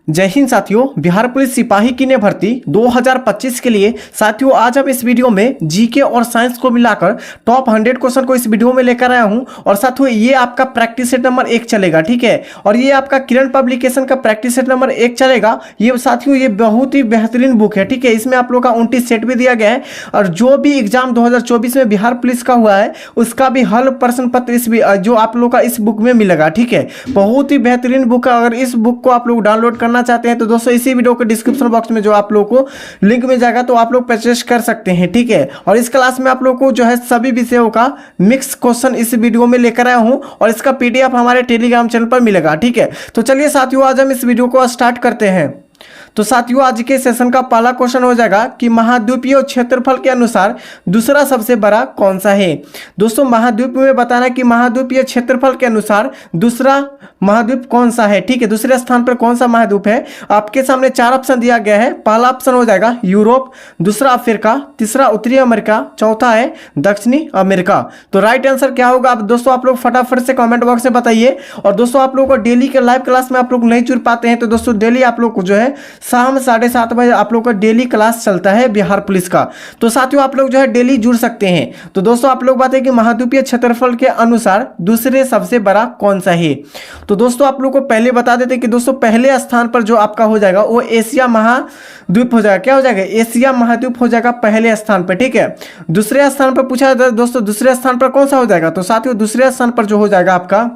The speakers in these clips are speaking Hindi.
जय हिंद साथियों। बिहार पुलिस सिपाही की ने भर्ती 2025 के लिए साथियों आज हम इस वीडियो में जीके और साइंस को मिलाकर टॉप 100 क्वेश्चन को इस वीडियो में लेकर आया हूं। और साथियों ये आपका प्रैक्टिस सेट नंबर 1 चलेगा, ठीक है। और ये आपका किरण पब्लिकेशन का प्रैक्टिस सेट नंबर 1 चलेगा। ये साथियों ये बहुत ही बेहतरीन बुक है, ठीक है। इसमें आप लोग का 29 सेट भी दिया गया है और जो भी एग्जाम 2024 में बिहार पुलिस का हुआ है उसका भी हल प्रश्न पत्र इस जो आप लोग का इस बुक में मिलेगा, ठीक है। बहुत ही बेहतरीन बुक है। अगर इस बुक को आप लोग डाउनलोड करना चाहते हैं तो दोस्तों इसी वीडियो के डिस्क्रिप्शन बॉक्स में जो आप लोगों को लिंक मिल जाएगा तो आप लोग परचेस कर सकते हैं, ठीक है। और इस क्लास में आप लोग को जो है सभी विषयों का मिक्स क्वेश्चन इस वीडियो में लेकर आया हूं और इसका पीडीएफ हमारे टेलीग्राम चैनल पर मिलेगा, ठीक है। तो चलिए साथियों आज हम इस वीडियो को स्टार्ट करते हैं। तो साथियों आज के सेशन का पहला क्वेश्चन हो जाएगा कि महाद्वीपीय क्षेत्रफल के अनुसार दूसरा सबसे बड़ा कौन सा है। दोस्तों महाद्वीप में बताना कि महाद्वीपीय क्षेत्रफल के अनुसार दूसरा महाद्वीप कौन सा है, ठीक है। दूसरे स्थान पर कौन सा महाद्वीप है। आपके सामने 4 ऑप्शन दिया गया है। पहला ऑप्शन हो जाएगा यूरोप, दूसरा अफ्रीका, तीसरा उत्तरी अमेरिका, चौथा है दक्षिणी अमेरिका। तो राइट आंसर क्या होगा आप दोस्तों आप लोग फटाफट से कमेंट बॉक्स में बताइए। और दोस्तों आप लोग को डेली के लाइव क्लास में आप लोग नहीं जुड़ पाते हैं तो दोस्तों डेली आप लोग को जो है शाम 7:30 बजे आप लोग का डेली क्लास चलता है बिहार पुलिस का। तो साथियों आप लोग जो है डेली जुड़ सकते हैं। तो दोस्तों आप लोग बात है कि महाद्वीपीय क्षेत्रफल के अनुसार दूसरे सबसे बड़ा कौन सा है। तो दोस्तों आप लोग को पहले बता देते हैं कि दोस्तों पहले स्थान पर जो आपका हो जाएगा वो एशिया महाद्वीप हो जाएगा। क्या हो जाएगा, एशिया महाद्वीप हो जाएगा पहले स्थान पर, ठीक है। दूसरे स्थान पर पूछा जाता है दोस्तों दूसरे स्थान पर कौन सा हो जाएगा। तो साथियों दूसरे स्थान पर जो हो जाएगा आपका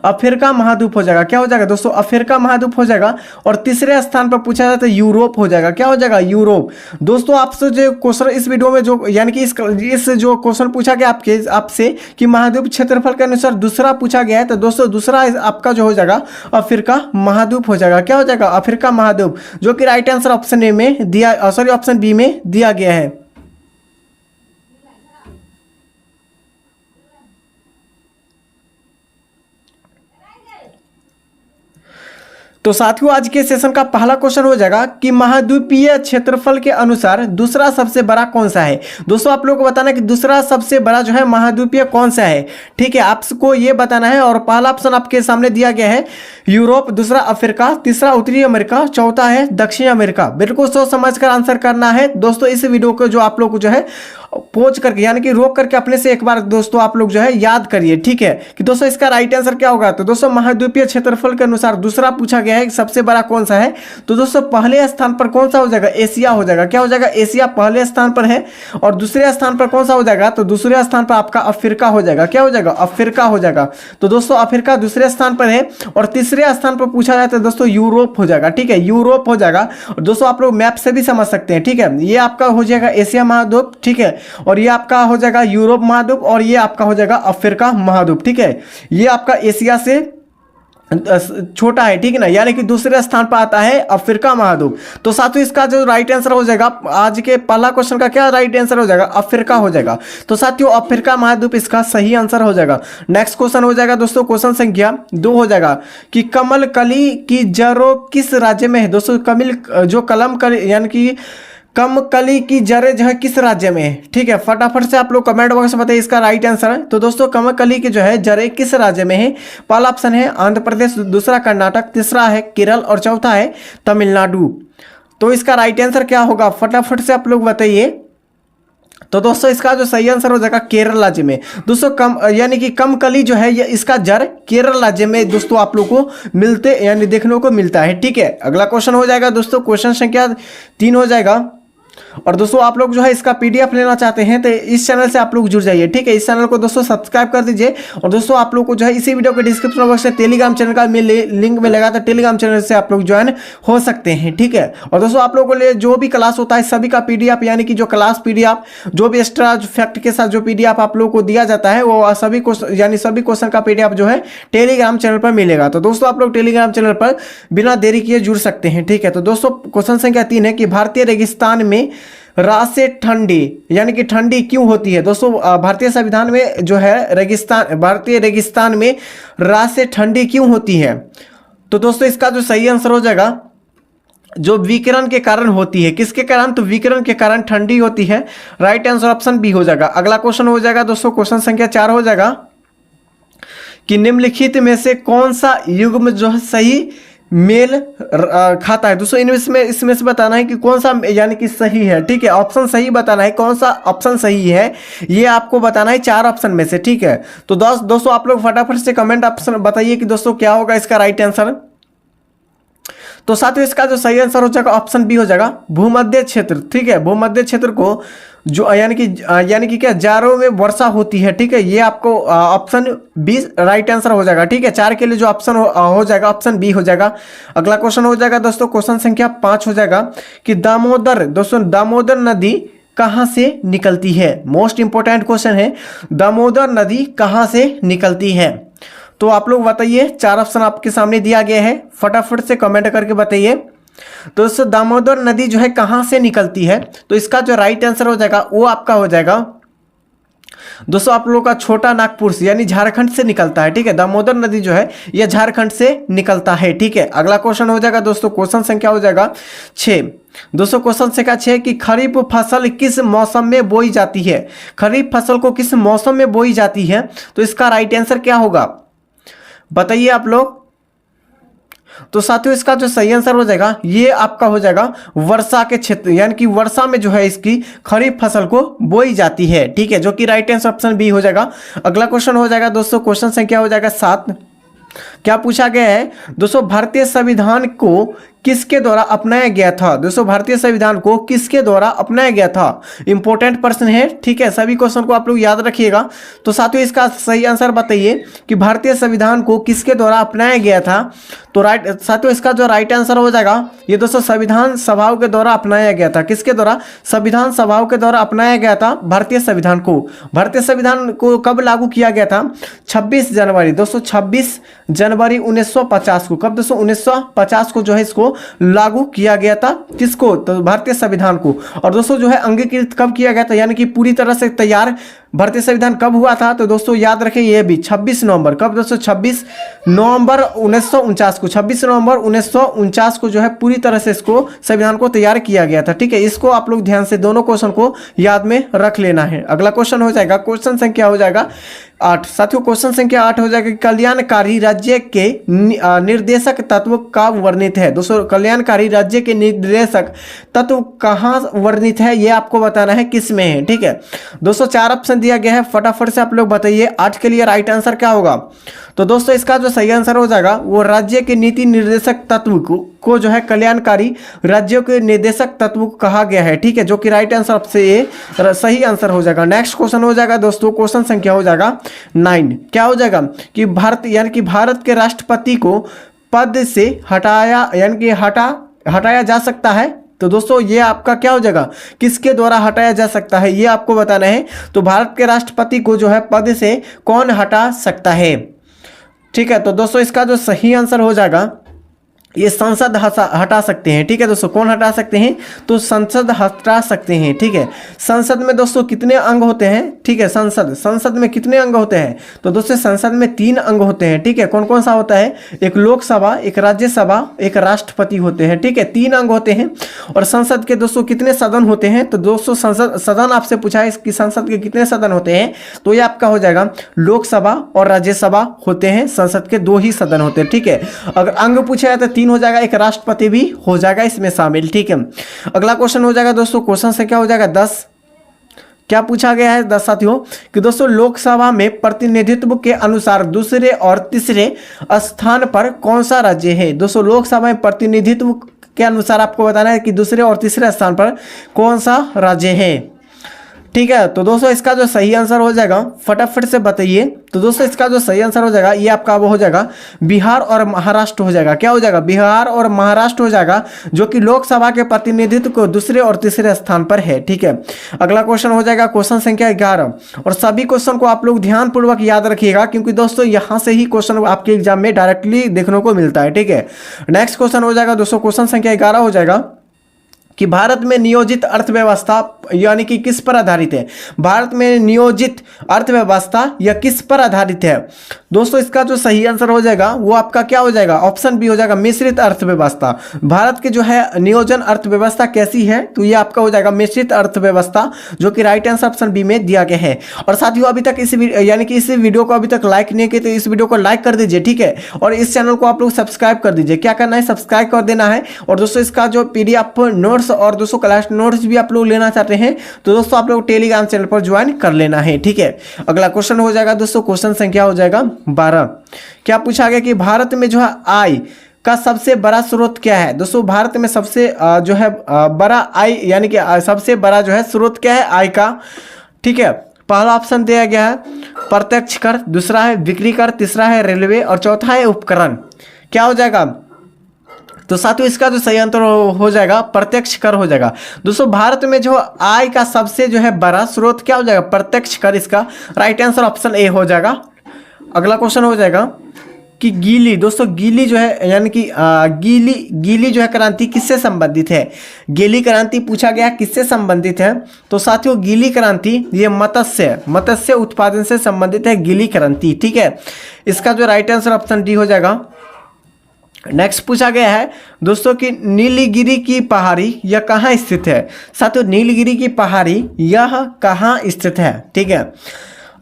अफ्रीका महाद्वीप हो जाएगा। क्या हो जाएगा दोस्तों, अफ्रीका महाद्वीप हो जाएगा। और तीसरे स्थान पर पूछा जाता है यूरोप हो जाएगा। क्या हो जाएगा, यूरोप। दोस्तों आपसे जो क्वेश्चन इस वीडियो में जो यानी कि इस जो क्वेश्चन पूछा गया आपसे कि महाद्वीप क्षेत्रफल के अनुसार दूसरा पूछा गया है तो दोस्तों दूसरा आपका जो हो जाएगा अफ्रीका महाद्वीप हो जाएगा। क्या हो जाएगा, अफ्रीका महाद्वीप, जो कि राइट आंसर ऑप्शन ए में दिया सॉरी ऑप्शन बी में दिया गया है। तो साथियों आज के सेशन का पहला क्वेश्चन हो जाएगा कि महाद्वीपीय क्षेत्रफल के अनुसार दूसरा सबसे बड़ा कौन सा है। दोस्तों आप लोगों को बताना कि दूसरा सबसे बड़ा जो है महाद्वीपीय कौन सा है, ठीक है। आपको ये बताना है। और पहला ऑप्शन आपके सामने दिया गया है यूरोप, दूसरा अफ्रीका, तीसरा उत्तरी अमेरिका, चौथा है दक्षिण अमेरिका। बिल्कुल सोच समझ कर आंसर करना है दोस्तों। इस वीडियो को जो आप लोग को जो है पॉज करके यानी कि रोक करके अपने से एक बार दोस्तों आप लोग जो है याद करिए, ठीक है, कि दोस्तों इसका राइट आंसर क्या होगा। तो दोस्तों महाद्वीपीय क्षेत्रफल के अनुसार दूसरा पूछा गया है सबसे बड़ा कौन सा है। तो दोस्तों पहले स्थान पर कौन सा हो जाएगा, एशिया हो जाएगा। क्या हो जाएगा, एशिया पहले स्थान पर है। और दूसरे स्थान पर कौन सा हो जाएगा, तो दूसरे स्थान पर आपका अफ्रीका हो जाएगा। क्या हो जाएगा, अफ्रीका हो जाएगा। तो दोस्तों अफ्रीका दूसरे स्थान पर है। और तीसरे स्थान पर पूछा जाता है दोस्तों यूरोप हो जाएगा, ठीक है, यूरोप हो जाएगा। और दोस्तों आप लोग मैप से भी समझ सकते हैं, ठीक है। ये आपका हो जाएगा एशिया महाद्वीप, ठीक है। और ये आपका हो जाएगा यूरोप महाद्वीप और ये आपका हो जाएगा अफ्रीका महाद्वीप, ठीक है। ये आपका एशिया से छोटा है, ठीक है ना, यानी कि दूसरे स्थान पर आता है अफ्रीका महाद्वीप। तो साथियों इसका जो राइट आंसर हो जाएगा आज के पहला क्वेश्चन का क्या राइट आंसर हो जाएगा, अफ्रीका हो जाएगा। तो साथियों अफ्रीका महाद्वीप इसका सही आंसर हो जाएगा। नेक्स्ट क्वेश्चन हो जाएगा दोस्तों क्वेश्चन संख्या 2 हो जाएगा कि कमल कली की जड़ों किस राज्य में है। दोस्तों कलम कली यानी कि कमकली की जड़ें जो है किस राज्य में है, ठीक है। फटाफट से आप लोग कमेंट बॉक्स में बताइए इसका राइट आंसर है। तो दोस्तों कमकली की जो है जड़ें किस राज्य में है। पहला ऑप्शन है आंध्र प्रदेश, दूसरा कर्नाटक, तीसरा है केरल और चौथा है तमिलनाडु। तो इसका राइट आंसर क्या होगा फटाफट से आप लोग बताइए। तो दोस्तों इसका जो सही आंसर हो जाएगा केरल राज्य में। दोस्तों यानी कि कमकली जो है ये इसका जड़ केरल राज्य में दोस्तों आप लोग को मिलते यानी देखने को मिलता है, ठीक है। अगला क्वेश्चन हो जाएगा दोस्तों क्वेश्चन संख्या 3 हो जाएगा। और दोस्तों आप लोग जो है इसका पीडीएफ लेना चाहते हैं तो इस चैनल से आप लोग जुड़ जाइए, ठीक है। इस चैनल को दोस्तों सब्सक्राइब कर दीजिए। और दोस्तों आप लोग को जो है इसी वीडियो के डिस्क्रिप्शन बॉक्स में टेलीग्राम चैनल का लिंक में लगा तो टेलीग्राम चैनल से आप लोग ज्वाइन हो सकते हैं, ठीक है। और दोस्तों आप लोगों को लिए जो भी क्लास होता है सभी का पीडीएफ यानी कि जो क्लास पीडीएफ जो भी एक्स्ट्रा फैक्ट के साथ जो पीडीएफ आप लोग को दिया जाता है वो सभी क्वेश्चन का पीडीएफ जो है टेलीग्राम चैनल पर मिलेगा। तो दोस्तों आप लोग टेलीग्राम चैनल पर बिना देरी किए जुड़ सकते हैं, ठीक है। तो दोस्तों क्वेश्चन संख्या 3 है कि भारतीय रेगिस्तान में रात से ठंडी यानी कि ठंडी क्यों होती है। दोस्तों भारतीय संविधान में जो है भारतीय रेगिस्तान में रात से ठंडी क्यों होती है। तो दोस्तों इसका जो सही आंसर हो जाएगा जो विकिरण के कारण होती है। किसके कारण, तो विकिरण के कारण ठंडी होती है। राइट आंसर ऑप्शन बी हो जाएगा। अगला क्वेश्चन हो जाएगा दोस्तों क्वेश्चन संख्या 4 हो जाएगा कि निम्नलिखित में से कौन सा युग्म जो है सही मेल खाता है। दोस्तों इसमें से बताना है कि कौन सा यानी कि सही है, ठीक है। ऑप्शन सही बताना है, कौन सा ऑप्शन सही है ये आपको बताना है 4 ऑप्शन में से, ठीक है। तो दोस्तों आप लोग फटाफट से कमेंट ऑप्शन बताइए कि दोस्तों क्या होगा इसका राइट आंसर। तो साथियों इसका जो सही आंसर हो जाएगा ऑप्शन बी हो जाएगा, भूमध्य क्षेत्र, ठीक है। भूमध्य क्षेत्र को जो यानी कि क्या जाड़ों में वर्षा होती है, ठीक है। ये आपको ऑप्शन बी राइट आंसर हो जाएगा, ठीक है। 4 के लिए जो ऑप्शन हो जाएगा ऑप्शन बी हो जाएगा। अगला क्वेश्चन हो जाएगा दोस्तों क्वेश्चन संख्या 5 हो जाएगा कि दामोदर नदी कहाँ से निकलती है। मोस्ट इंपोर्टेंट क्वेश्चन है, दामोदर नदी कहाँ से निकलती है। तो आप लोग बताइए, 4 ऑप्शन आपके सामने दिया गया है, फटाफट से कमेंट करके बताइए। तो दोस्तों दामोदर नदी जो है कहाँ से निकलती है, तो इसका जो राइट आंसर हो जाएगा वो आपका हो जाएगा दोस्तों आप लोगों का छोटा नागपुर से यानी झारखंड से निकलता है, ठीक है। दामोदर नदी जो है यह झारखंड से निकलता है, ठीक है। अगला क्वेश्चन हो जाएगा दोस्तों क्वेश्चन संख्या हो जाएगा 6। दोस्तों क्वेश्चन संख्या 6 कि खरीफ फसल किस मौसम में बोई जाती है। खरीफ फसल को किस मौसम में बोई जाती है, तो इसका राइट आंसर क्या होगा बताइए आप लोग। तो साथियों इसका जो सही आंसर हो जाएगा ये आपका हो जाएगा वर्षा के क्षेत्र, यानी कि वर्षा में जो है इसकी खरीफ फसल को बोई जाती है, ठीक है, जो कि राइट आंसर ऑप्शन बी हो जाएगा। अगला क्वेश्चन हो जाएगा दोस्तों क्वेश्चन संख्या हो जाएगा 7। क्या पूछा गया है दोस्तों, भारतीय संविधान को किसके द्वारा अपनाया गया था। दोस्तों भारतीय संविधान को किसके द्वारा अपनाया गया था, इंपॉर्टेंट प्रश्न है, ठीक है। सभी क्वेश्चन को आप लोग याद रखिएगा। तो साथियों इसका सही आंसर बताइए कि भारतीय संविधान को किसके द्वारा अपनाया गया था। तो साथियों इसका जो राइट आंसर हो जाएगा ये दोस्तों संविधान सभाओं के द्वारा अपनाया गया था। किसके द्वारा, संविधान सभाओं के द्वारा अपनाया गया था भारतीय संविधान को। भारतीय संविधान को कब लागू किया गया था, 26 जनवरी दोस्तों 26 जनवरी 1950 को। कब दोस्तों 1950 को जो है इसको लागू किया गया था, किसको, तो भारतीय संविधान को। और दोस्तों जो है अंगीकृत कब किया गया था, यानी कि पूरी तरह से तैयार भारतीय संविधान कब हुआ था, तो दोस्तों याद रखें ये भी 26 नवंबर। कब दोस्तों 26 नवंबर 1949 को। 26 नवंबर 1949 को जो है पूरी तरह से इसको संविधान को तैयार किया गया था, ठीक है। इसको आप लोग ध्यान से दोनों क्वेश्चन को याद में रख लेना है। अगला क्वेश्चन हो जाएगा क्वेश्चन संख्या हो जाएगा 8। साथियों क्वेश्चन संख्या 8 हो जाएगा, कल्याणकारी राज्य के निर्देशक तत्व का वर्णित है। दोस्तों कल्याणकारी राज्य के निर्देशक तत्व कहाँ वर्णित है ये आपको बताना है, किस में है, ठीक है। दोस्तों 4 ऑप्शन दिया गया है, फटाफट से आप लोग बताइए 8 के लिए राइट आंसर क्या होगा। तो दोस्तों इसका जो सही आंसर हो जाएगा वो राज्य के नीति निर्देशक तत्व को जो है कल्याणकारी राज्यों के निर्देशक तत्व कहा गया है, ठीक है, जो कि राइट आंसर आपसे ये सही आंसर हो जाएगा। नेक्स्ट क्वेश्चन हो जाएगा दोस्तों क्वेश्चन संख्या हो जाएगा 9। क्या हो जाएगा कि भारत के राष्ट्रपति को पद से हटाया जा सकता है। तो दोस्तों ये आपका क्या हो जाएगा, किसके द्वारा हटाया जा सकता है ये आपको बताना है। तो भारत के राष्ट्रपति को जो है पद से कौन हटा सकता है, ठीक है। तो दोस्तों इसका जो सही आंसर हो जाएगा ये संसद हटा सकते हैं, ठीक है दोस्तों। कौन हटा सकते हैं, तो संसद हटा सकते हैं, ठीक है। संसद में दोस्तों कितने अंग होते हैं, ठीक है। संसद में कितने अंग होते हैं, तो दोस्तों संसद में 3 अंग होते हैं, ठीक है। कौन कौन सा होता है, एक लोकसभा, एक राज्यसभा, एक राष्ट्रपति होते हैं, ठीक है। 3 अंग होते हैं। और संसद के दोस्तों कितने सदन होते हैं, तो दोस्तों सदन आपसे पूछा है कि संसद के कितने सदन होते हैं, तो ये आपका हो जाएगा लोकसभा और राज्यसभा होते हैं। संसद के 2 ही सदन होते हैं, ठीक है। अगर अंग पूछा जाए तो 3 हो जाएगा, एक राष्ट्रपति भी हो जाएगा इसमें शामिल, ठीक है। अगला क्वेश्चन हो जाएगा दोस्तों क्वेश्चन से क्या हो जाएगा 10। क्या पूछा गया है 10 साथियों कि दोस्तों लोकसभा में प्रतिनिधित्व के अनुसार दूसरे और तीसरे स्थान पर कौन सा राज्य है। दोस्तों लोकसभा में प्रतिनिधित्व के अनुसार आपको बताना है कि दूसरे और तीसरे स्थान पर कौन सा राज्य है, ठीक है। तो दोस्तों इसका जो सही आंसर हो जाएगा फटाफट से बताइए। तो दोस्तों इसका जो सही आंसर हो जाएगा ये आपका वो हो जाएगा बिहार और महाराष्ट्र हो जाएगा। क्या हो जाएगा, बिहार और महाराष्ट्र हो जाएगा, जो कि लोकसभा के प्रतिनिधित्व को दूसरे और तीसरे स्थान पर है, ठीक है। अगला क्वेश्चन हो जाएगा क्वेश्चन संख्या 11। और सभी क्वेश्चन को आप लोग ध्यानपूर्वक याद रखिएगा, क्योंकि दोस्तों यहाँ से ही क्वेश्चन आपके एग्जाम में डायरेक्टली देखने को मिलता है, ठीक है। नेक्स्ट क्वेश्चन हो जाएगा दोस्तों क्वेश्चन संख्या 11 हो जाएगा कि भारत में नियोजित अर्थव्यवस्था यानी कि किस पर आधारित है? भारत में नियोजित अर्थव्यवस्था यह किस पर आधारित है? दोस्तों इसका जो सही आंसर हो जाएगा वो आपका क्या हो जाएगा? ऑप्शन बी हो जाएगा, मिश्रित अर्थव्यवस्था। भारत की जो है नियोजन अर्थव्यवस्था कैसी है? तो ये आपका हो जाएगा मिश्रित अर्थव्यवस्था, जो कि राइट आंसर ऑप्शन बी में दिया गया है। और साथियों अभी तक इस यानी कि इस वीडियो को अभी तक लाइक नहीं किया तो इस वीडियो को लाइक कर दीजिए, ठीक है। और इस चैनल को आप लोग सब्सक्राइब कर दीजिए। क्या करना है? सब्सक्राइब कर देना है। और दोस्तों इसका जो पीडीएफ नोट्स और दोस्तों क्लास नोट्स भी आप लोग लेना चाहते हैं तो दोस्तों आप लोग टेलीग्राम चैनल पर ज्वाइन कर लेना है, ठीक है। अगला क्वेश्चन हो जाएगा दोस्तों, क्वेश्चन संख्या हो जाएगा 12। क्या पूछा गया कि भारत में जो है आय का सबसे बड़ा स्रोत क्या है? दोस्तों भारत में सबसे जो है बड़ा आय यानी कि सबसे बड़ा जो है स्रोत क्या है आय का? ठीक है, पहला ऑप्शन दिया गया है प्रत्यक्ष कर, दूसरा है बिक्री कर, तीसरा है रेलवे और चौथा है उपकरण। क्या हो जाएगा? तो साथियों इसका जो सही आंसर हो जाएगा प्रत्यक्ष कर हो जाएगा। दोस्तों भारत में जो आय का सबसे जो है बड़ा स्रोत क्या हो जाएगा? प्रत्यक्ष कर। इसका राइट आंसर ऑप्शन ए हो जाएगा। अगला क्वेश्चन हो जाएगा कि गीली, दोस्तों गीली जो है यानी कि गीली जो है क्रांति किससे संबंधित है? गीली क्रांति पूछा गया किससे संबंधित है? तो साथियों गीली क्रांति ये मत्स्य उत्पादन से संबंधित है गीली क्रांति, ठीक है। इसका जो राइट आंसर ऑप्शन डी हो जाएगा। नेक्स्ट पूछा गया है दोस्तों कि नीलगिरी की पहाड़ी यह कहाँ स्थित है? साथियों नीलगिरी की पहाड़ी यह कहाँ स्थित है? ठीक है,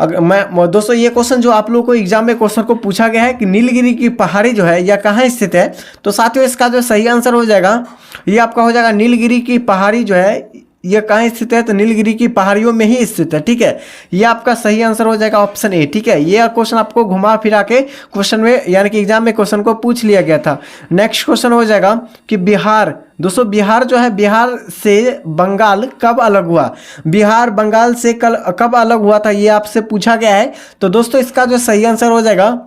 अगर मैं दोस्तों ये क्वेश्चन जो आप लोगों को एग्जाम में क्वेश्चन को पूछा गया है कि नीलगिरी की पहाड़ी जो है यह कहाँ स्थित है, तो साथियों इसका जो सही आंसर हो जाएगा ये आपका हो जाएगा नीलगिरी की पहाड़ी जो है यह कहाँ स्थित है? तो नीलगिरी की पहाड़ियों में ही स्थित है, ठीक है। ये आपका सही आंसर हो जाएगा ऑप्शन ए, ठीक है। ये क्वेश्चन आपको घुमा फिरा के क्वेश्चन में यानी कि एग्जाम में क्वेश्चन को पूछ लिया गया था। नेक्स्ट क्वेश्चन हो जाएगा कि बिहार, दोस्तों बिहार जो है बिहार से बंगाल कब अलग हुआ? बिहार बंगाल से कब अलग हुआ था ये आपसे पूछा गया है। तो दोस्तों इसका जो सही आंसर हो जाएगा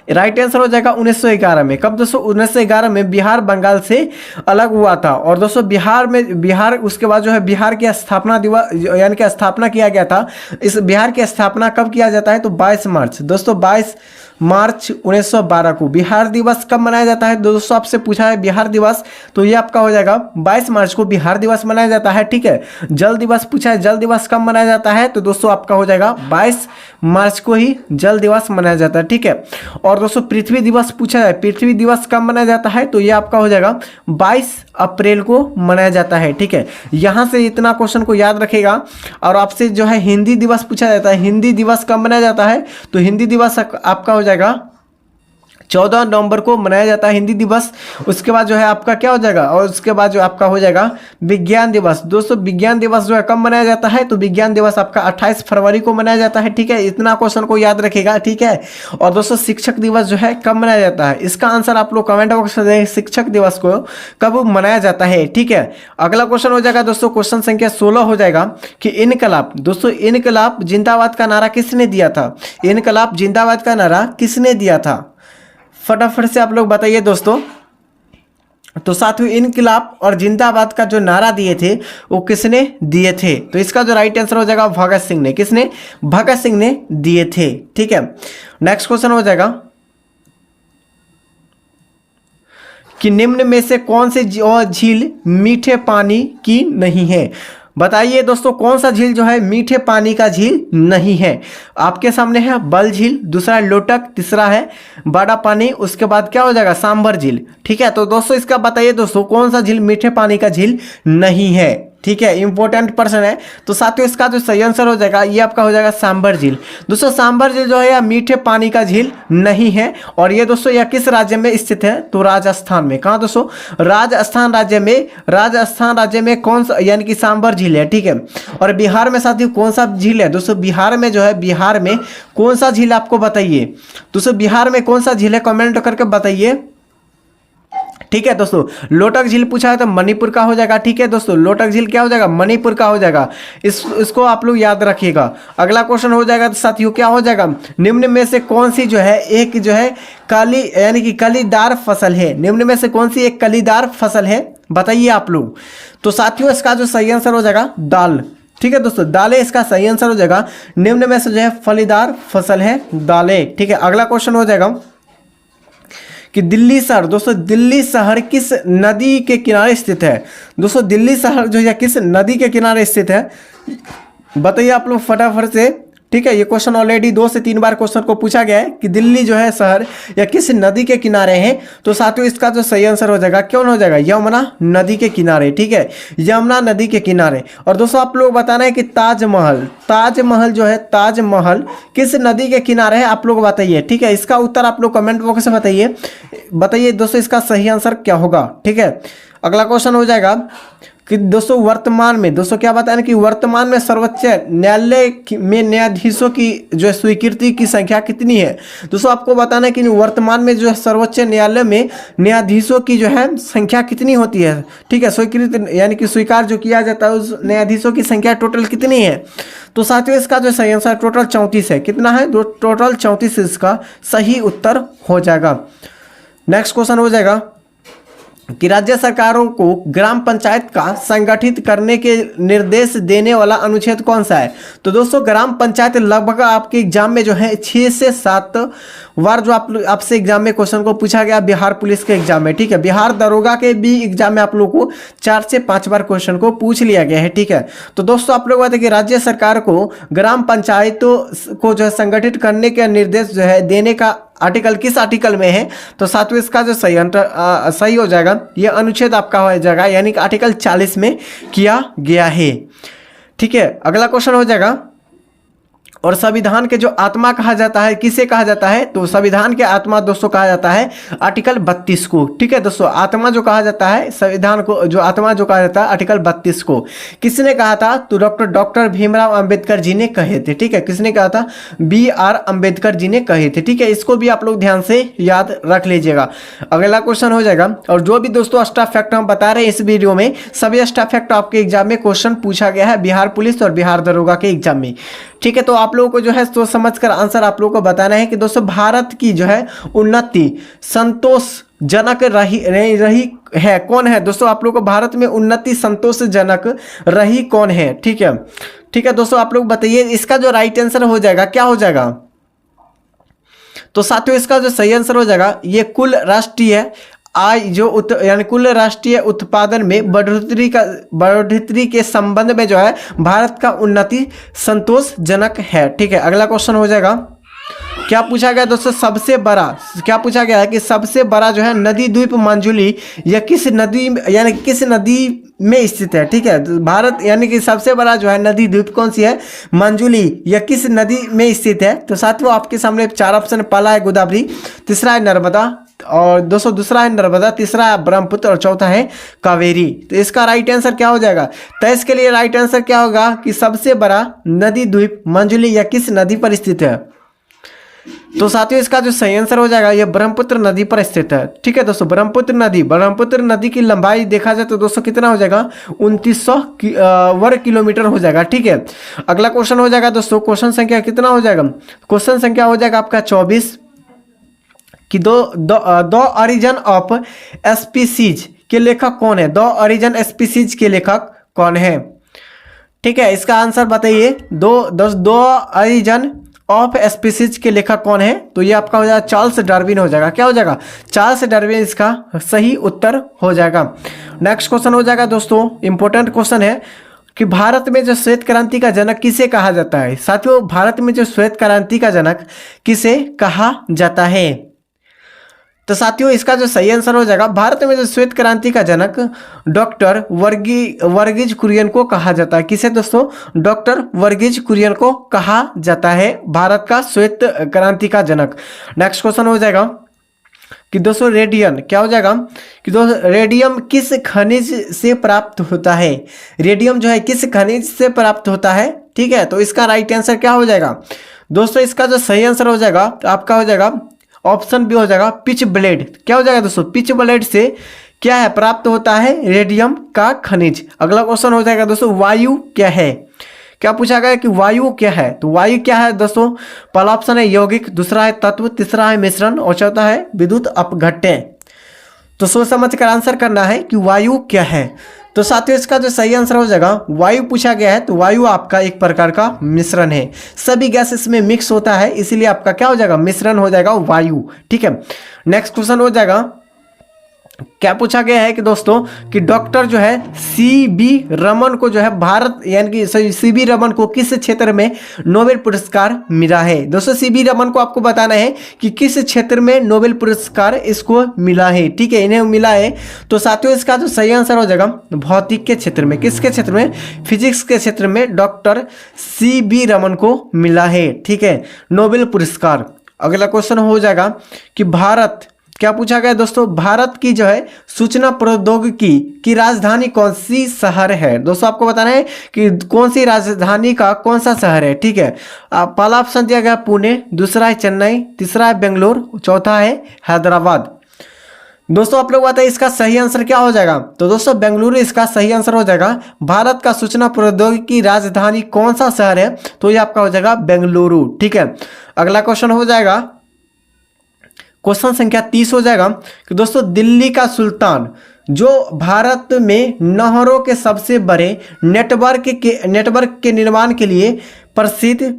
राइट आंसर हो जाएगा 1911 में। कब दोस्तों? 1911 में बिहार बंगाल से अलग हुआ था। और दोस्तों बिहार उसके बाद जो है बिहार की स्थापना दिवस यानी कि स्थापना किया गया था। इस बिहार की स्थापना कब किया जाता है? तो 22 मार्च, दोस्तों 22 मार्च 1912 को बिहार दिवस कब मनाया जाता है? दोस्तों आपसे पूछा है बिहार दिवस, तो ये आपका हो जाएगा 22 मार्च को बिहार दिवस मनाया जाता है, ठीक है। जल दिवस पूछा है, जल दिवस कब मनाया जाता है? तो दोस्तों आपका हो जाएगा 22 मार्च को ही जल दिवस मनाया जाता है, ठीक है। और दोस्तों पृथ्वी दिवस पूछा है, पृथ्वी दिवस कब मनाया जाता है? तो ये आपका हो जाएगा 22 अप्रैल को मनाया जाता है, ठीक है। यहाँ से इतना क्वेश्चन को याद रखेगा। और आपसे जो है हिंदी दिवस पूछा जाता है, हिंदी दिवस कब मनाया जाता है? तो हिंदी दिवस आपका हो जाएगा 14 नवंबर को मनाया जाता है हिंदी दिवस। उसके बाद जो है आपका क्या हो जाएगा? और उसके बाद जो आपका हो जाएगा विज्ञान दिवस। दोस्तों विज्ञान दिवस जो है कब मनाया जाता है? तो विज्ञान दिवस आपका 28 फरवरी को मनाया जाता है, ठीक है। इतना क्वेश्चन को याद रखेगा, ठीक है। और दोस्तों शिक्षक दिवस जो है कब मनाया जाता है? इसका आंसर आप लोग कमेंट बॉक्स में दें, शिक्षक दिवस को कब मनाया जाता है, ठीक है। अगला क्वेश्चन हो जाएगा दोस्तों, क्वेश्चन संख्या 16 हो जाएगा कि इनकलाब, दोस्तों इनकलाब जिंदाबाद का नारा किसने दिया था? इनकलाब जिंदाबाद का नारा किसने दिया था? फटाफट से आप लोग बताइए दोस्तों। तो साथियों इनकलाब और जिंदाबाद का जो नारा दिए थे वो किसने दिए थे? तो इसका जो राइट आंसर हो जाएगा भगत सिंह ने। किसने? भगत सिंह ने दिए थे, ठीक है। नेक्स्ट क्वेश्चन हो जाएगा कि निम्न में से कौन सी झील मीठे पानी की नहीं है? बताइए दोस्तों कौन सा झील जो है मीठे पानी का झील नहीं है? आपके सामने है बल झील, दूसरा है लोटक, तीसरा है बड़ा पानी, उसके बाद क्या हो जाएगा सांभर झील, ठीक है। तो दोस्तों इसका बताइए दोस्तों कौन सा झील मीठे पानी का झील नहीं है, ठीक है। इंपॉर्टेंट पर्सन है। तो साथियों इसका जो सही आंसर हो जाएगा ये आपका हो जाएगा सांभर झील। दोस्तों सांभर झील जो है यह मीठे पानी का झील नहीं है। और ये दोस्तों यह किस राज्य में स्थित है? तो राजस्थान में। कहाँ दोस्तों? राजस्थान राज्य में कौन सा यानी कि सांभर झील है, ठीक है। और बिहार में साथियों कौन सा झील है? दोस्तों बिहार में जो है बिहार में कौन सा झील आपको बताइए? दोस्तों बिहार में कौन सा झील है कमेंट करके बताइए, ठीक है। दोस्तों लोटक झील पूछा है तो मणिपुर का हो जाएगा, ठीक है दोस्तों। लोटक झील क्या हो जाएगा? मणिपुर का हो जाएगा। इसको आप लोग याद रखिएगा। अगला क्वेश्चन हो जाएगा तो साथियों क्या हो जाएगा? निम्न में से कौन सी जो है एक जो है काली यानी कि कलीदार फसल है? निम्न में से कौन सी एक कलीदार फसल है बताइए आप लोग। तो साथियों इसका जो सही आंसर हो जाएगा दाल, ठीक है दोस्तों। दालें इसका सही आंसर हो जाएगा। निम्न में से जो है फलीदार फसल है दालें, ठीक है। अगला क्वेश्चन हो जाएगा कि दिल्ली शहर, दोस्तों दिल्ली शहर किस नदी के किनारे स्थित है? दोस्तों दिल्ली शहर जो है किस नदी के किनारे स्थित है, बताइए आप लोग फटाफट से। ठीक है, ये क्वेश्चन ऑलरेडी 2 से 3 बार क्वेश्चन को पूछा गया है कि दिल्ली जो है शहर या किस नदी के किनारे है। तो साथियों इसका जो सही आंसर हो जाएगा, क्यों हो जाएगा, यमुना नदी के किनारे। ठीक है, यमुना नदी के किनारे। और दोस्तों आप लोग बताना है कि ताजमहल जो है, ताजमहल किस नदी के किनारे है, आप लोग बताइए। ठीक है, इसका उत्तर आप लोग कमेंट बॉक्स में बताइए दोस्तों इसका सही आंसर क्या होगा। ठीक है, अगला क्वेश्चन हो जाएगा कि दोस्तों वर्तमान में, दोस्तों क्या बताएं कि वर्तमान में सर्वोच्च न्यायालय में न्यायाधीशों की जो है स्वीकृति की संख्या कितनी है। दोस्तों आपको बताना है कि वर्तमान में जो है सर्वोच्च न्यायालय में न्यायाधीशों की जो है संख्या कितनी होती है। ठीक है, स्वीकृत यानी कि स्वीकार जो किया जाता है उस न्यायाधीशों की संख्या टोटल कितनी है। तो साथियों इसका जो सही आंसर टोटल 34 है। कितना है, टोटल 34 इसका सही उत्तर हो जाएगा। नेक्स्ट क्वेश्चन हो जाएगा कि राज्य सरकारों को ग्राम पंचायत का संगठित करने के निर्देश देने वाला अनुच्छेद कौन सा है। तो दोस्तों ग्राम पंचायत लगभग आपके एग्जाम में जो है 6 से 7 बार जो आपसे एग्जाम में क्वेश्चन को पूछा गया, बिहार पुलिस के एग्जाम में। ठीक है, बिहार दरोगा के भी एग्जाम में आप लोग को 4 से 5 बार क्वेश्चन को पूछ लिया गया है। ठीक है, तो दोस्तों आप लोग बताए कि राज्य सरकार को ग्राम पंचायतों को जो है संगठित करने का निर्देश जो है देने का आर्टिकल किस आर्टिकल में है। तो साथियों इसका जो सही हो जाएगा, ये अनुच्छेद आपका हो जाएगा यानी कि आर्टिकल 40 में किया गया है। ठीक है, अगला क्वेश्चन हो जाएगा, और संविधान के जो आत्मा कहा जाता है किसे कहा जाता है। तो संविधान के आत्मा दोस्तों कहा जाता है आर्टिकल 32 को। ठीक है दोस्तों, आत्मा जो कहा जाता है संविधान को, जो आत्मा जो कहा जाता है आर्टिकल 32 को किसने कहा था। तो डॉक्टर भीमराव अंबेडकर जी ने कहे थे। ठीक है, किसने कहा था, BR अंबेडकर जी ने कहे थे। ठीक है, इसको भी आप लोग ध्यान से याद रख लीजिएगा। अगला क्वेश्चन हो जाएगा, और जो भी दोस्तों एक्स्ट्रा फैक्ट हम बता रहे हैं इस वीडियो में, सभी एक्स्ट्रा फैक्ट आपके एग्जाम में क्वेश्चन पूछा गया है बिहार पुलिस और बिहार दरोगा के एग्जाम में। ठीक है, तो आप लोगों को जो है सोच समझ कर आंसर आप लोगों को बताना है कि दोस्तों भारत की जो है उन्नति संतोषजनक रही है, कौन है दोस्तों। आप लोगों को भारत में उन्नति संतोषजनक रही कौन है। ठीक है, ठीक है दोस्तों आप लोग बताइए इसका जो राइट आंसर हो जाएगा क्या हो जाएगा। तो साथियों इसका जो सही आंसर हो जाएगा, ये कुल राष्ट्रीय आय जो यानी कुल राष्ट्रीय उत्पादन में बढ़ोतरी के संबंध में जो है भारत का उन्नति संतोषजनक है। ठीक है, अगला क्वेश्चन हो जाएगा, क्या पूछा गया दोस्तों, सबसे बड़ा क्या पूछा गया है कि सबसे बड़ा जो है नदी द्वीप मांजुली या किस नदी यानी किस नदी में स्थित है। ठीक है, भारत यानी कि सबसे बड़ा जो है नदी द्वीप कौन सी है, मांजुली या किस नदी में स्थित है। तो साथियों आपके सामने 4 ऑप्शन, पहला है गोदावरी, तीसरा है नर्मदा, और दोस्तों दूसरा है नर्मदा, तीसरा है ब्रह्मपुत्र और चौथा है कावेरी। तो इसका राइट आंसर क्या हो जाएगा। तो इसके लिए राइट आंसर क्या होगा कि सबसे बड़ा नदी द्वीप मांजुली या किस नदी पर स्थित है। तो साथियों इसका जो सही आंसर हो जाएगा ये ब्रह्मपुत्र नदी पर स्थित है। ठीक है दोस्तों, ब्रह्मपुत्र नदी की लंबाई देखा जाए तो दोस्तों कितना हो जाएगा, 2900 वर्ग किलोमीटर हो जाएगा। ठीक है, अगला क्वेश्चन हो जाएगा दोस्तों, क्वेश्चन संख्या कितना हो जाएगा, क्वेश्चन संख्या हो जाएगा आपका 24 कि दो ऑरिजिन ऑफ स्पीसीज के लेखक कौन है। दो ऑरिजिन स्पीसीज के लेखक कौन है। ठीक है, इसका आंसर बताइए, दो ऑरिजिन ऑफ स्पीसीज के लेखक कौन है। तो ये आपका हो जाएगा चार्ल्स डार्विन हो जाएगा। क्या हो जाएगा, चार्ल्स डार्विन इसका सही उत्तर हो जाएगा। नेक्स्ट क्वेश्चन हो जाएगा दोस्तों, इंपॉर्टेंट क्वेश्चन है कि भारत में जो श्वेत क्रांति का जनक किसे कहा जाता है। साथियों भारत में जो श्वेत क्रांति का जनक किसे कहा जाता है। तो साथियों इसका जो सही आंसर हो जाएगा, भारत में जो श्वेत क्रांति का जनक डॉक्टर वर्गीज कुरियन को कहा जाता है। किसे दोस्तों, डॉक्टर वर्गीज कुरियन को कहा जाता है भारत का श्वेत क्रांति का जनक। नेक्स्ट क्वेश्चन हो जाएगा कि दोस्तों रेडियम क्या हो जाएगा कि दोस्तों रेडियम किस खनिज से प्राप्त होता है। रेडियम जो है किस खनिज से प्राप्त होता है। ठीक है, तो इसका राइट आंसर क्या हो जाएगा दोस्तों, इसका जो सही आंसर हो जाएगा तो आपका हो जाएगा ऑप्शन बी हो जाएगा पिच ब्लेड। क्या हो जाएगा दोस्तों, पिच ब्लेड से क्या है प्राप्त होता है रेडियम का खनिज। अगला क्वेश्चन हो जाएगा दोस्तों, वायु क्या है। क्या पूछा गया कि वायु क्या है। तो वायु क्या है दोस्तों, पहला ऑप्शन है यौगिक, दूसरा है तत्व, तीसरा है मिश्रण और चौथा है विद्युत अपघट्य। तो सोच समझ कर आंसर करना है कि वायु क्या है। तो साथियों इसका जो सही आंसर हो जाएगा वायु पूछा गया है, तो वायु आपका एक प्रकार का मिश्रण है, सभी गैस इसमें मिक्स होता है, इसीलिए आपका क्या हो जाएगा, मिश्रण हो जाएगा वायु। ठीक है, नेक्स्ट क्वेश्चन हो जाएगा, क्या पूछा गया है कि दोस्तों कि डॉक्टर जो है सीबी रमन को जो है भारत यानी कि सीबी रमन को किस क्षेत्र में नोबेल पुरस्कार मिला है। दोस्तों सीबी रमन को आपको बताना है कि किस क्षेत्र में नोबेल पुरस्कार इसको मिला है। ठीक है, इन्हें मिला है। तो साथियों इसका जो सही आंसर हो जाएगा भौतिक के क्षेत्र में, किसके क्षेत्र में, फिजिक्स के क्षेत्र में डॉक्टर सीबी रमन को मिला है। ठीक है, नोबेल पुरस्कार। अगला क्वेश्चन हो जाएगा कि भारत, क्या पूछा गया दोस्तों, भारत की जो है सूचना प्रौद्योगिकी की राजधानी कौन सी शहर है। दोस्तों आपको बताना है कि कौन सी राजधानी का कौन सा शहर है। ठीक है, पहला ऑप्शन दिया गया पुणे, दूसरा है चेन्नई, तीसरा है बेंगलोर, चौथा है हैदराबाद। दोस्तों आप लोग बताइए इसका सही आंसर क्या हो जाएगा। तो दोस्तों बेंगलुरु इसका सही आंसर हो जाएगा। भारत का सूचना प्रौद्योगिकी की राजधानी कौन सा शहर है, तो ये आपका हो जाएगा बेंगलुरु। ठीक है, अगला क्वेश्चन हो जाएगा, क्वेश्चन संख्या 30 हो जाएगा कि दोस्तों दिल्ली का सुल्तान जो भारत में नहरों के सबसे बड़े नेटवर्क के निर्माण के लिए प्रसिद्ध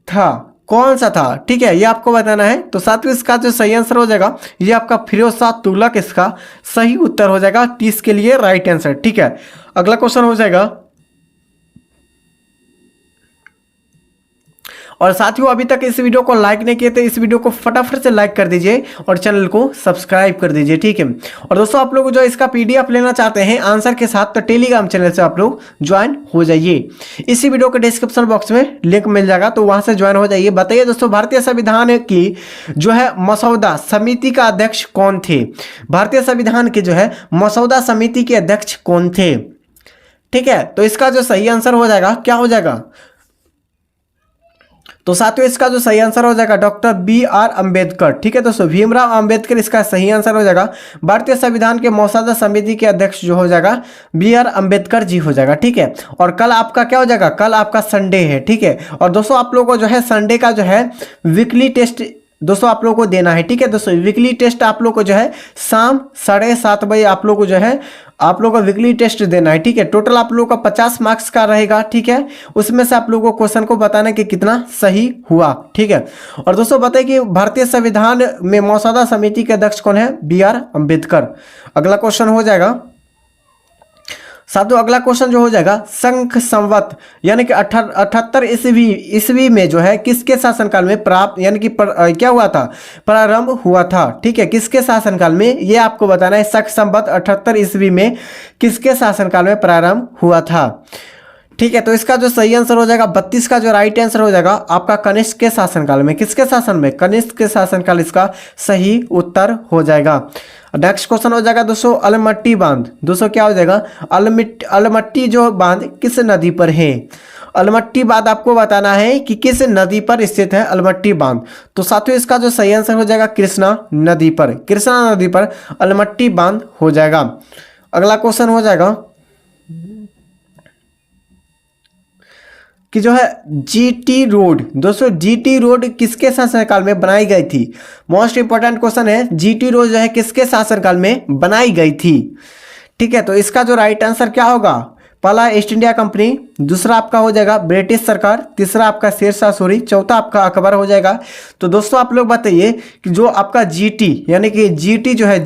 था, कौन सा था। ठीक है, ये आपको बताना है। तो साथियों इसका जो सही आंसर हो जाएगा ये आपका फिरोज शाह तुगलक इसका सही उत्तर हो जाएगा, 30 के लिए राइट आंसर। ठीक है, अगला क्वेश्चन हो जाएगा, और साथियों अभी तक इस वीडियो को लाइक नहीं किए तो इस वीडियो को फटाफट से लाइक कर दीजिए और चैनल को सब्सक्राइब कर दीजिए। ठीक है, और दोस्तों आप लोग जो इसका पीडीएफ लेना चाहते हैं आंसर के साथ, तो टेलीग्राम चैनल से आप लोग ज्वाइन हो जाइए। इसी वीडियो के डिस्क्रिप्शन बॉक्स में लिंक मिल जाएगा, तो वहां से ज्वाइन हो जाइए। बताइए दोस्तों भारतीय संविधान की जो है मसौदा समिति का अध्यक्ष कौन थे। भारतीय संविधान के जो है मसौदा समिति के अध्यक्ष कौन थे। ठीक है, तो इसका जो सही आंसर हो जाएगा क्या हो जाएगा, तो साथियों इसका जो सही आंसर हो जाएगा डॉक्टर बी.आर. अम्बेडकर। ठीक है दोस्तों, भीमराव अम्बेडकर इसका सही आंसर हो जाएगा। भारतीय संविधान के मसौदा समिति के अध्यक्ष जो हो जाएगा बी.आर. अम्बेडकर जी हो जाएगा। ठीक है, और कल आपका क्या हो जाएगा, कल आपका संडे है। ठीक है, और दोस्तों आप लोगों को जो है संडे का जो है वीकली टेस्ट दोस्तों आप लोगों को देना है। ठीक है दोस्तों, वीकली टेस्ट आप लोग को जो है शाम 7:30 बजे आप लोग को जो है आप लोगों को वीकली टेस्ट देना है। ठीक है, टोटल आप लोगों का 50 मार्क्स का रहेगा। ठीक है, उसमें से आप लोगों को क्वेश्चन को बताना कि कितना सही हुआ। ठीक है, और दोस्तों बताइए कि भारतीय संविधान में मसौदा समिति के अध्यक्ष कौन है, बी.आर. अम्बेडकर। अगला क्वेश्चन हो जाएगा साथियों, अगला क्वेश्चन जो हो जाएगा शंख संवत यानी कि 78 ईस्वी में जो है किसके शासनकाल में प्राप्त यानी कि क्या हुआ था, प्रारंभ हुआ था। ठीक है, किसके शासनकाल में, ये आपको बताना है। शंख संवत 78 ईस्वी में किसके शासनकाल में प्रारंभ हुआ था। ठीक है, तो इसका जो सही आंसर हो जाएगा 32 का जो राइट आंसर हो जाएगा आपका कनिष्क के शासनकाल में। किसके शासन में, कनिष्क के शासनकाल इसका सही उत्तर हो जाएगा। नेक्स्ट क्वेश्चन हो जाएगा दोस्तों अलमट्टी बांध। दोस्तों क्या हो जाएगा, अलमट्टी जो बांध किस नदी पर है। अलमट्टी बांध आपको बताना है कि किस नदी पर स्थित है अलमट्टी बांध। तो साथियों इसका जो सही आंसर हो जाएगा कृष्णा नदी पर, कृष्णा नदी पर अलमट्टी बांध हो जाएगा। अगला क्वेश्चन हो जाएगा कि जो है जीटी रोड। दोस्तों जीटी रोड किसके शासनकाल में बनाई गई थी। मोस्ट इंपॉर्टेंट क्वेश्चन है, जीटी रोड जो है किसके शासनकाल में बनाई गई थी। ठीक है, तो इसका जो राइट आंसर क्या होगा, पहला ईस्ट इंडिया कंपनी, दूसरा आपका हो जाएगा ब्रिटिश सरकार, तीसरा आपका शेरशाह सूरी, चौथा आपका अकबर हो जाएगा। तो दोस्तों आप लोग बताइए कि जो आपका जीटी यानी कि जीटी जो है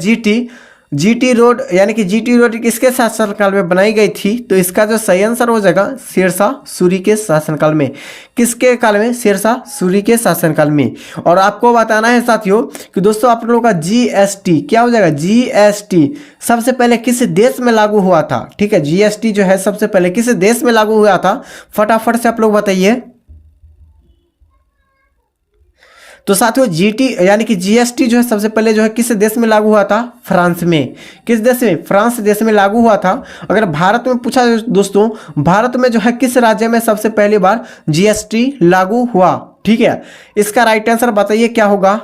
जीटी रोड यानी कि जीटी रोड किसके शासनकाल में बनाई गई थी। तो इसका जो सही आंसर हो जाएगा शेरशाह सूरी के शासनकाल में। किसके काल में, शेरशाह सूरी के शासनकाल में। और आपको बताना है साथियों कि दोस्तों आप लोगों का जीएसटी क्या हो जाएगा, जीएसटी सबसे पहले किस देश में लागू हुआ था। ठीक है, जीएसटी जो है सबसे पहले किस देश में लागू हुआ था, फटाफट से आप लोग बताइए। तो साथियों जीटी यानी कि जीएसटी जो है सबसे पहले जो है किस देश में लागू हुआ था, फ्रांस में। किस देश में, फ्रांस देश में लागू हुआ था। अगर भारत में पूछा दोस्तों, भारत में जो है किस राज्य में सबसे पहली बार जीएसटी लागू हुआ। ठीक है, इसका राइट आंसर बताइए क्या होगा।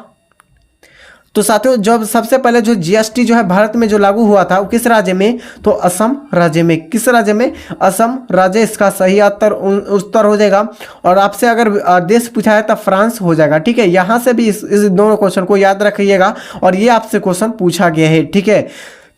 तो साथियों जब सबसे पहले जो जीएसटी जो है भारत में जो लागू हुआ था वो किस राज्य में, तो असम राज्य में। किस राज्य में, असम राज्य इसका सही उत्तर हो जाएगा। और आपसे अगर देश पूछा है तो फ्रांस हो जाएगा। ठीक है, यहाँ से भी इस दोनों क्वेश्चन को याद रखिएगा और ये आपसे क्वेश्चन पूछा गया है। ठीक है,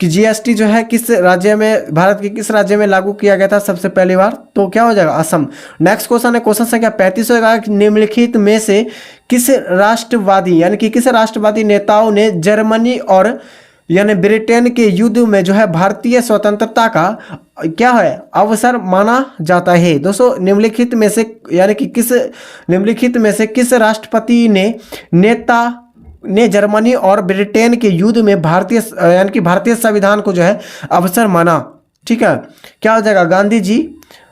कि जीएसटी जो है किस राज्य में, भारत के किस राज्य में लागू किया गया था सबसे पहली बार, तो क्या हो जाएगा असम। नेक्स्ट क्वेश्चन है क्वेश्चन संख्या 35 होगा, निम्नलिखित में से किस राष्ट्रवादी यानी कि किस राष्ट्रवादी नेताओं ने जर्मनी और यानी ब्रिटेन के युद्ध में जो है भारतीय स्वतंत्रता का क्या है अवसर माना जाता है। दोस्तों निम्नलिखित में से यानी कि निम्नलिखित में से किस राष्ट्रपति नेता ने जर्मनी और ब्रिटेन के युद्ध में भारतीय यानी कि भारतीय संविधान को जो है अवसर माना। ठीक है, क्या हो जाएगा गांधी जी,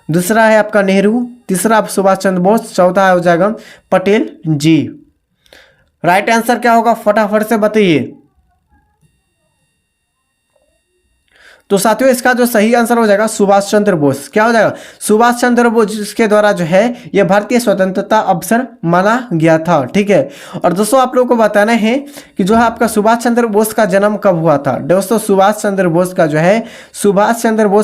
दूसरा है आपका नेहरू, तीसरा आप सुभाष चंद्र बोस, चौथा हो जाएगा पटेल जी। राइट आंसर क्या होगा फटाफट से बताइए। तो साथियों इसका जो सही आंसर हो जाएगा सुभाष चंद्र बोस। क्या हो जाएगा सुभाष चंद्र बोस के द्वारा जो है यह भारतीय स्वतंत्रता अवसर माना गया था। ठीक है, और दोस्तों आप लोगों को बताना है कि जो है आपका सुभाष चंद्र बोस का जन्म कब हुआ था। दोस्तों सुभाष चंद्र बोस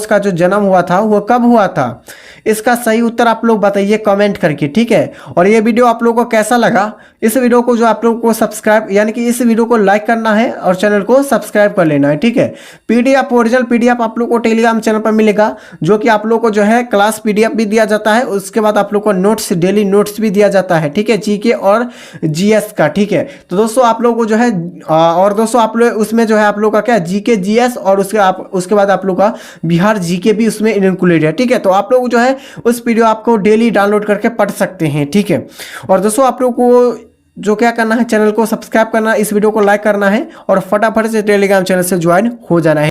का जो जन्म हुआ था वो कब हुआ था, इसका सही उत्तर आप लोग बताइए कमेंट करके। ठीक है, और ये वीडियो आप लोगों को कैसा लगा, इस वीडियो को जो आप लोगों को सब्सक्राइब यानी कि इस वीडियो को लाइक करना है और चैनल को सब्सक्राइब कर लेना है। ठीक है, पीडीएफ ओरिजिनल पीडीएफ आप लोग को टेलीग्राम चैनल पर मिलेगा, जो कि आप लोग को जो है क्लास पीडीएफ भी दिया जाता है, उसके बाद आप लोग को नोट्स डेली नोट्स भी दिया जाता है। ठीक है, जीके और जीएस का। ठीक है, तो दोस्तों आप लोग को जो है और दोस्तों आप लोग उसमें जो है आप लोग का क्या जीके जीएस और उसके बाद आप लोग का बिहार जीके भी उसमें इंक्लूडेड है। ठीक है, तो आप लोग जो है उस पीडीएफ आपको डेली डाउनलोड करके पढ़ सकते हैं। ठीक है, और दोस्तों आप लोग को जो क्या करना है चैनल को सब्सक्राइब करना है, इस वीडियो को लाइक करना है और फटाफट से टेलीग्राम चैनल से ज्वाइन हो जाना है।